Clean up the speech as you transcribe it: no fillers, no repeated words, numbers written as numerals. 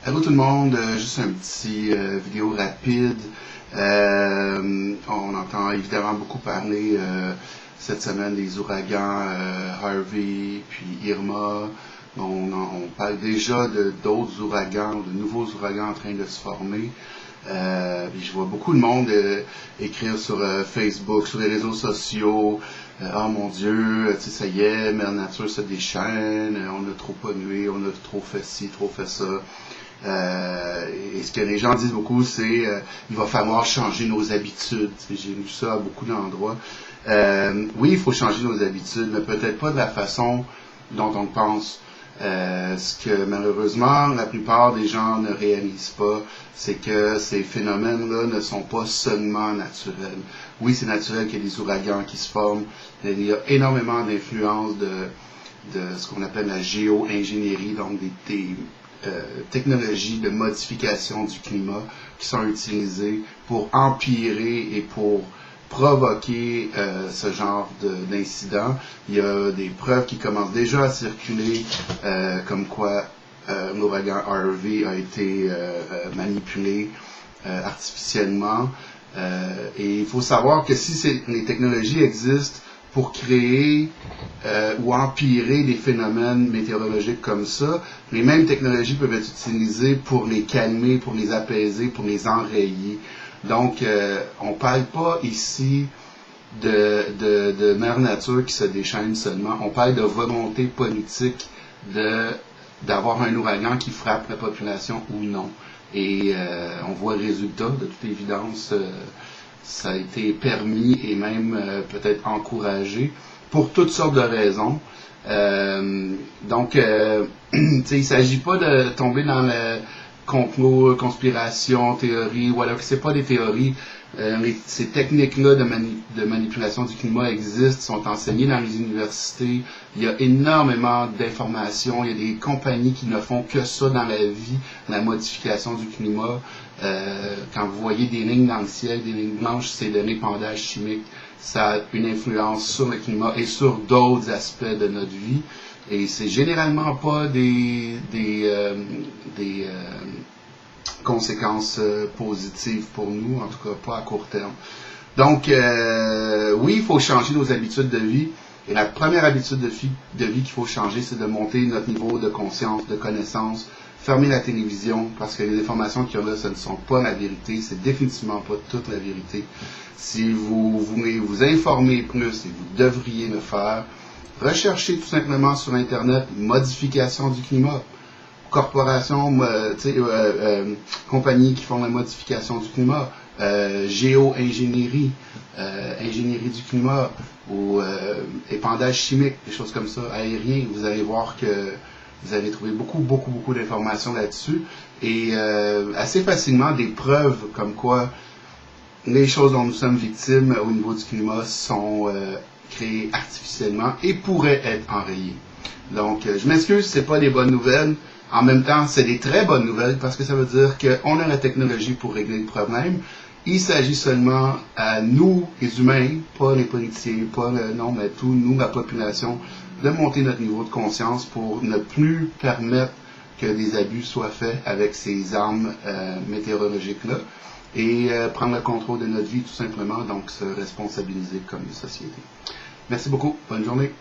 Allô tout le monde, juste un petit vidéo rapide. On entend évidemment beaucoup parler cette semaine des ouragans Harvey puis Irma. On parle déjà d'autres ouragans, de nouveaux ouragans en train de se former. Puis je vois beaucoup de monde écrire sur Facebook, sur les réseaux sociaux. Oh mon Dieu, ça y est, Mère Nature se déchaîne, on a trop pollué, on a trop fait ci, trop fait ça. Et ce que les gens disent beaucoup, c'est il va falloir changer nos habitudes. J'ai lu ça à beaucoup d'endroits. Oui, il faut changer nos habitudes, mais peut-être pas de la façon dont on pense. Ce que malheureusement la plupart des gens ne réalisent pas, c'est que ces phénomènes-là ne sont pas seulement naturels. Oui, c'est naturel qu'il y ait des ouragans qui se forment, mais il y a énormément d'influence de ce qu'on appelle la géo-ingénierie, donc des technologies de modification du climat qui sont utilisées pour empirer et pour provoquer ce genre d'incident. Il y a des preuves qui commencent déjà à circuler, comme quoi l'ouragan Harvey a été manipulé artificiellement. Et il faut savoir que si les technologies existent pour créer ou empirer des phénomènes météorologiques comme ça, les mêmes technologies peuvent être utilisées pour les calmer, pour les apaiser, pour les enrayer. Donc, on ne parle pas ici de Mère Nature qui se déchaîne seulement. On parle de volonté politique d'avoir un ouragan qui frappe la population ou non. Et on voit le résultat, de toute évidence, ça a été permis et même peut-être encouragé pour toutes sortes de raisons. Donc, il ne s'agit pas de tomber dans le complot, conspiration, théorie, voilà, c'est pas des théories. Ces techniques-là de manipulation du climat existent, sont enseignées dans les universités. Il y a énormément d'informations. Il y a des compagnies qui ne font que ça dans la vie, la modification du climat. Quand vous voyez des lignes dans le ciel, des lignes blanches, c'est de l'épandage chimique. Ça a une influence sur le climat et sur d'autres aspects de notre vie. Et c'est généralement pas des conséquences positives pour nous, en tout cas pas à court terme. Donc, oui, il faut changer nos habitudes de vie. Et la première habitude de vie qu'il faut changer, c'est de monter notre niveau de conscience, de connaissance, fermer la télévision, parce que les informations qu'il y a là, ce ne sont pas la vérité, c'est définitivement pas toute la vérité. Si vous voulez vous informer plus, et vous devriez le faire, recherchez tout simplement sur Internet modification du climat. Corporations, compagnies qui font la modification du climat, géo-ingénierie, ingénierie du climat, ou épandage chimique, des choses comme ça, aérien, vous allez voir que vous allez trouver beaucoup d'informations là-dessus, et assez facilement des preuves comme quoi les choses dont nous sommes victimes au niveau du climat sont créées artificiellement et pourraient être enrayées. Donc, je m'excuse, c'est pas des bonnes nouvelles. En même temps, c'est des très bonnes nouvelles parce que ça veut dire qu'on a la technologie pour régler le problème. Il s'agit seulement à nous, les humains, pas les politiciens, mais tout, nous, la population, de monter notre niveau de conscience pour ne plus permettre que des abus soient faits avec ces armes météorologiques-là et prendre le contrôle de notre vie tout simplement, donc se responsabiliser comme société. Merci beaucoup, bonne journée.